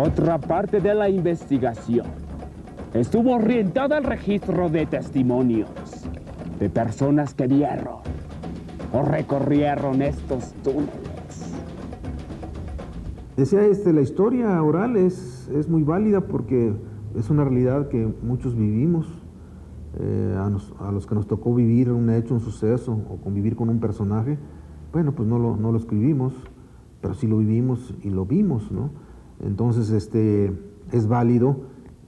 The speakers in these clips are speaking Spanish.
Otra parte de la investigación estuvo orientada al registro de testimonios de personas que vieron o recorrieron estos túneles. Decía la historia oral es muy válida porque es una realidad que muchos vivimos. A los que nos tocó vivir un hecho, un suceso o convivir con un personaje, bueno, pues no lo escribimos, pero sí lo vivimos y lo vimos, ¿no? Entonces es válido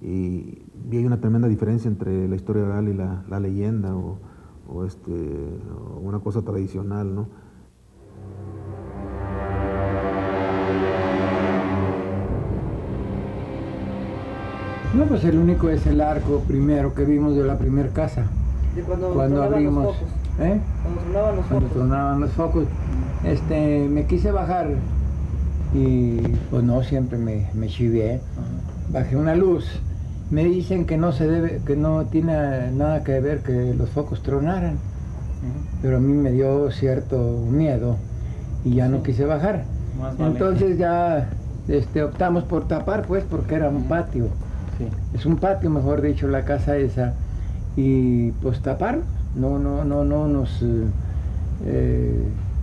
y hay una tremenda diferencia entre la historia oral y la leyenda o una cosa tradicional, ¿no? No, pues el único es el arco primero que vimos de la primera casa. De cuando abrimos, los focos. ¿eh? Cuando tronaban los focos. Me quise bajar y pues no, siempre me chivié. Bajé una luz. Me dicen que no tiene nada que ver que los focos tronaran. Pero a mí me dio cierto miedo y ya no quise bajar. Entonces ya optamos por tapar, pues, porque era un patio. Sí. Es un patio, mejor dicho, la casa esa. Y pues tapar, no nos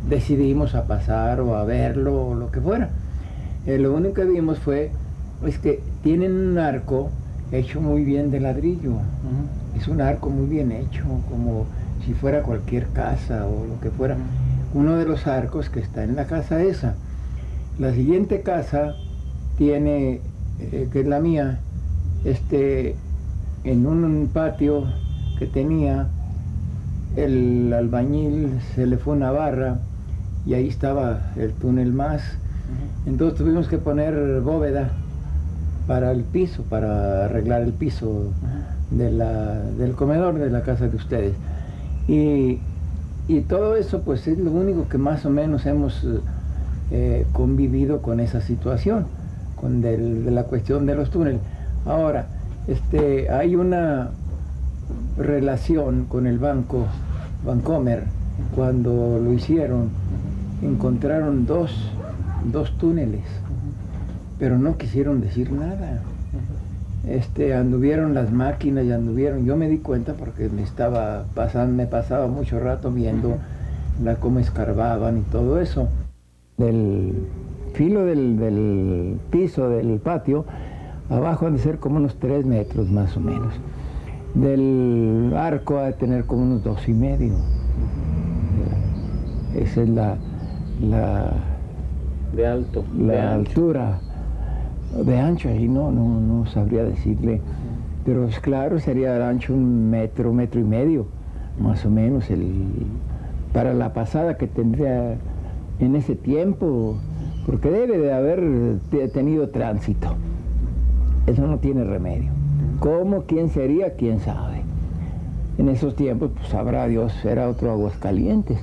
decidimos a pasar o a verlo o lo que fuera. Lo único que vimos es que tienen un arco hecho muy bien de ladrillo. Es un arco muy bien hecho, como si fuera cualquier casa o lo que fuera. Uno de los arcos que está en la casa esa. La siguiente casa tiene, que es la mía, en un patio que tenía, el albañil se le fue una barra y ahí estaba el túnel más. Entonces tuvimos que poner bóveda para el piso, para arreglar el piso del comedor de la casa de ustedes. Y todo eso pues es lo único que más o menos hemos convivido con esa situación, de la cuestión de los túneles. Ahora, hay una relación con el banco Bancomer. Cuando lo hicieron, encontraron dos túneles, pero no quisieron decir nada. Anduvieron las máquinas y anduvieron. Yo me di cuenta porque me pasaba mucho rato viendo cómo escarbaban y todo eso. Del filo del piso del patio, abajo han de ser como unos 3 metros más o menos. Del arco ha de tener como unos 2,5. Esa es la de alto. La altura. De ancho ahí no sabría decirle. Pero es claro, sería de ancho 1 metro, 1,5 metros, más o menos, para la pasada que tendría en ese tiempo, porque debe de haber tenido tránsito. Eso no tiene remedio. ¿Cómo? ¿Quién sería? ¿Quién sabe? En esos tiempos, pues sabrá Dios, era otro Aguascalientes.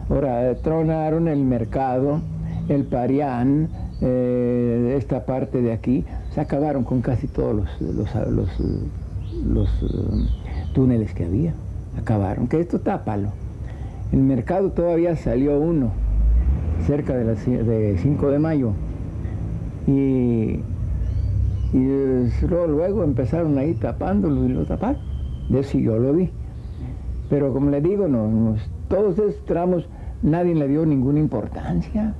Ahora, tronaron el mercado, el Parián, esta parte de aquí, se acabaron con casi todos los túneles que había. Acabaron, que esto tápalo. El mercado todavía salió uno, cerca de 5 de mayo. Y luego empezaron ahí tapándolo y lo taparon. De eso yo lo vi. Pero como le digo, todos esos tramos nadie le dio ninguna importancia,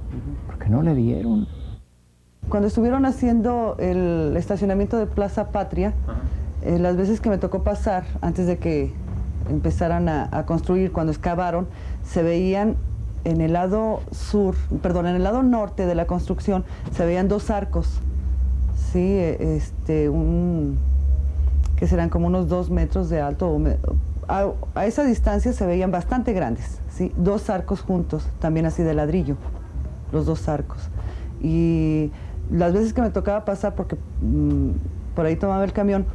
porque no le dieron. Cuando estuvieron haciendo el estacionamiento de Plaza Patria, las veces que me tocó pasar, antes de que empezaran a construir, cuando excavaron, se veían en el lado en el lado norte de la construcción, se veían 2 arcos. Sí, que serán como unos 2 metros de alto. A esa distancia se veían bastante grandes, ¿sí? 2 arcos juntos, también así de ladrillo, los 2 arcos. Y las veces que me tocaba pasar, porque por ahí tomaba el camión,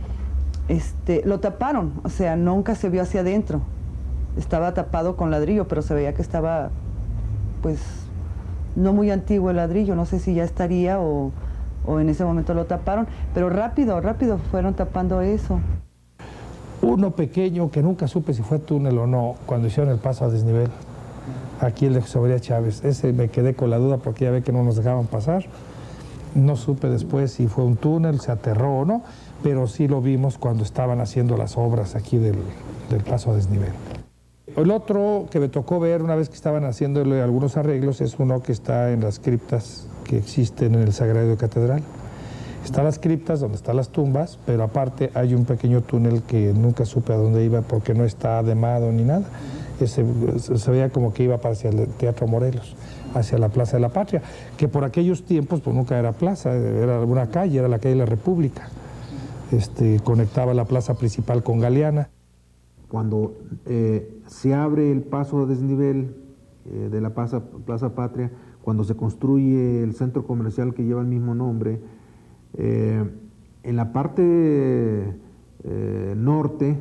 lo taparon, o sea, nunca se vio hacia adentro. Estaba tapado con ladrillo, pero se veía que estaba, pues, no muy antiguo el ladrillo, no sé si ya estaría o en ese momento lo taparon, pero rápido fueron tapando eso. Uno pequeño que nunca supe si fue túnel o no, cuando hicieron el paso a desnivel, aquí el de José María Chávez, ese me quedé con la duda porque ya ve que no nos dejaban pasar. No supe después si fue un túnel, se aterró o no, pero sí lo vimos cuando estaban haciendo las obras aquí del paso a desnivel. El otro que me tocó ver una vez que estaban haciéndole algunos arreglos es uno que está en las criptas que existen en el Sagrario Catedral. Están las criptas donde están las tumbas, pero aparte hay un pequeño túnel que nunca supe a dónde iba porque no está ademado ni nada. Se veía como que iba para hacia el Teatro Morelos, hacia la Plaza de la Patria, que por aquellos tiempos pues nunca era plaza, era una calle, era la calle de la República. Conectaba la plaza principal con Galeana. Cuando se abre el paso a desnivel de la Plaza Patria, cuando se construye el centro comercial que lleva el mismo nombre, en la parte norte,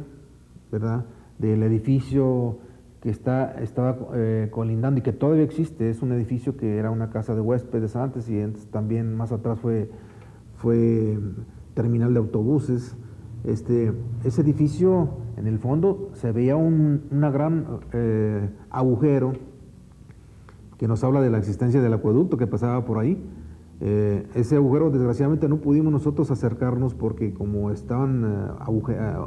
¿verdad?, del edificio que estaba colindando y que todavía existe, es un edificio que era una casa de huéspedes antes y también más atrás fue terminal de autobuses. Ese edificio, en el fondo, se veía una gran agujero que nos habla de la existencia del acueducto que pasaba por ahí. Ese agujero, desgraciadamente, no pudimos nosotros acercarnos porque como estaban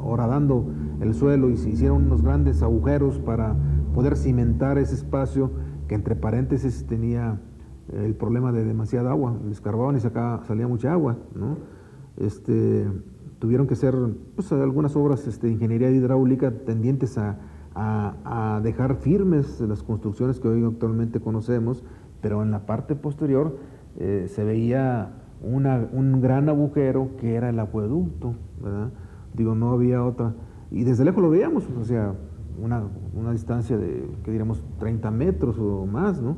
horadando el suelo y se hicieron unos grandes agujeros para poder cimentar ese espacio que, entre paréntesis, tenía el problema de demasiada agua. Escarbaban y salía mucha agua, ¿no? Tuvieron que hacer pues, algunas obras de ingeniería hidráulica tendientes a dejar firmes las construcciones que hoy actualmente conocemos, pero en la parte posterior se veía un gran agujero que era el acueducto, ¿verdad? Digo, no había otra. Y desde lejos lo veíamos, o sea, una distancia de, que diríamos, 30 metros o más, ¿no?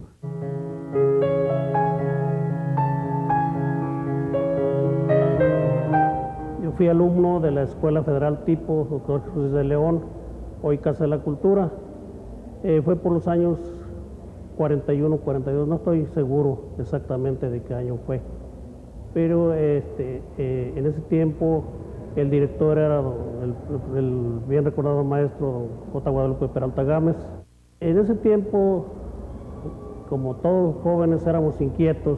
Yo fui alumno de la Escuela Federal Tipo Dr. Jesús de León, hoy Casa de la Cultura. Fue por los años 41, 42, no estoy seguro exactamente de qué año fue, pero en ese tiempo el director era el bien recordado maestro J. Guadalupe Peralta Gámez. En ese tiempo, como todos jóvenes éramos inquietos,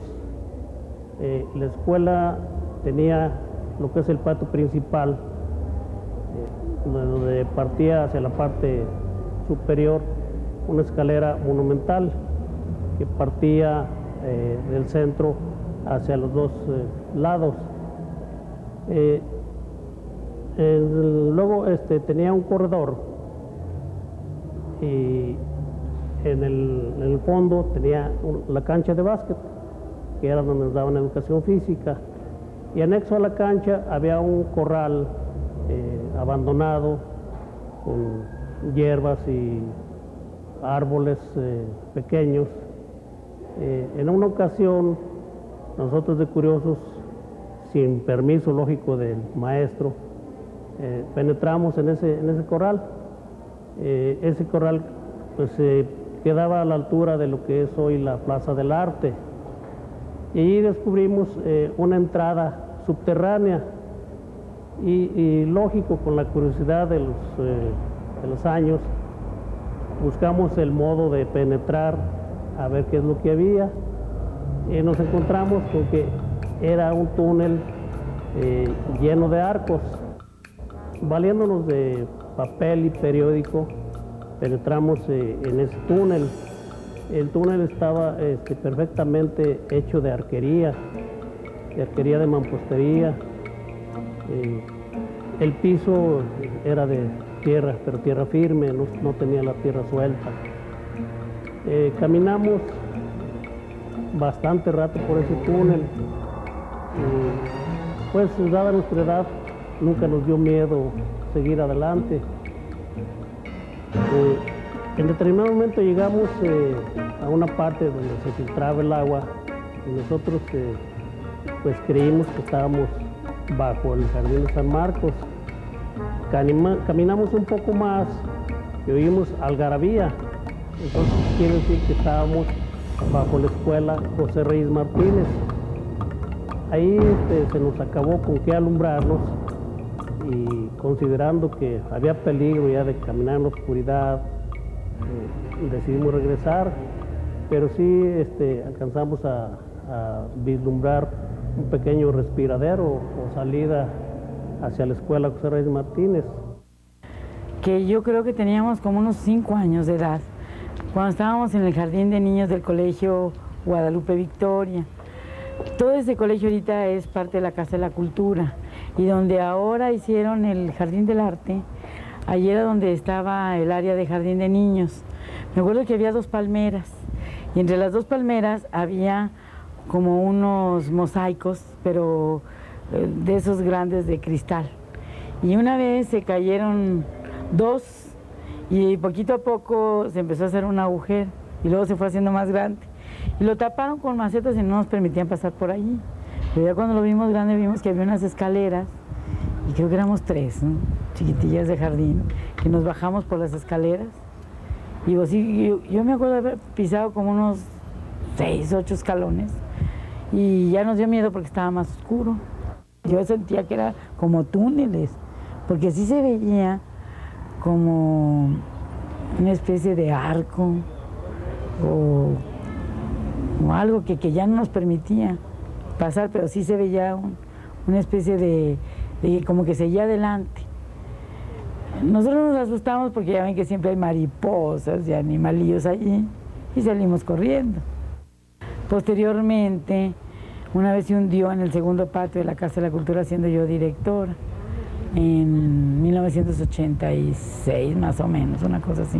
la escuela tenía lo que es el patio principal, donde partía hacia la parte superior una escalera monumental que partía del centro hacia los dos lados. Luego tenía un corredor y en el fondo tenía la cancha de básquet, que era donde nos daban educación física, y anexo a la cancha había un corral abandonado con hierbas y árboles pequeños. En una ocasión, nosotros de curiosos, sin permiso lógico del maestro, penetramos en ese corral. Ese corral pues quedaba a la altura de lo que es hoy la Plaza del Arte. Y allí descubrimos una entrada subterránea y lógico, con la curiosidad de los años, buscamos el modo de penetrar a ver qué es lo que había. Nos encontramos con que era un túnel lleno de arcos. Valiéndonos de papel y periódico, penetramos en ese túnel. El túnel estaba perfectamente hecho de arquería de mampostería. El piso era de tierra, pero tierra firme, no tenía la tierra suelta. Caminamos bastante rato por ese túnel. Pues, dada nuestra edad, nunca nos dio miedo seguir adelante. En determinado momento llegamos a una parte donde se filtraba el agua y nosotros pues creímos que estábamos bajo el Jardín de San Marcos. Caminamos un poco más y oímos algarabía. Entonces quiere decir que estábamos bajo la escuela José Reyes Martínez. Ahí se nos acabó con qué alumbrarnos y considerando que había peligro ya de caminar en la oscuridad, decidimos regresar, pero sí alcanzamos a vislumbrar un pequeño respiradero o salida hacia la escuela José Reyes Martínez. Que yo creo que teníamos como unos 5 años de edad, cuando estábamos en el jardín de niños del colegio Guadalupe Victoria. Todo ese colegio ahorita es parte de la Casa de la Cultura, y donde ahora hicieron el Jardín del Arte, allí era donde estaba el área de jardín de niños. Me acuerdo que había 2 palmeras, y entre las 2 palmeras había como unos mosaicos, pero de esos grandes de cristal. Y una vez se cayeron 2, y poquito a poco se empezó a hacer un agujero, y luego se fue haciendo más grande. Y lo taparon con macetas y no nos permitían pasar por allí. Pero ya cuando lo vimos grande vimos que había unas escaleras, y creo que éramos 3, ¿no?, chiquitillas de jardín, que nos bajamos por las escaleras. Y yo me acuerdo de haber pisado como unos 6, 8 escalones, y ya nos dio miedo porque estaba más oscuro. Yo sentía que era como túneles, porque sí se veía como una especie de arco o algo que ya no nos permitía pasar, pero sí se veía una especie de como que seguía adelante. Nosotros nos asustamos porque ya ven que siempre hay mariposas y animalillos allí, y salimos corriendo. Posteriormente, una vez se hundió en el segundo patio de la Casa de la Cultura, siendo yo directora, en 1986, más o menos, una cosa así.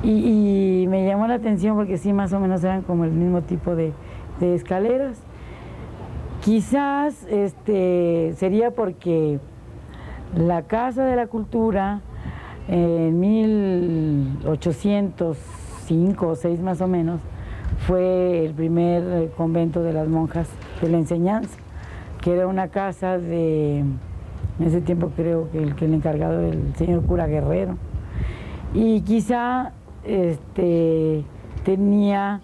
Y me llamó la atención porque sí, más o menos eran como el mismo tipo de escaleras. Quizás sería porque la Casa de la Cultura en 1805 o 6 más o menos fue el primer convento de las monjas de la enseñanza, que era una casa en ese tiempo creo que el encargado era el señor cura Guerrero, y quizá tenía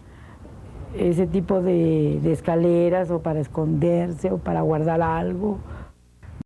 ese tipo de escaleras o para esconderse o para guardar algo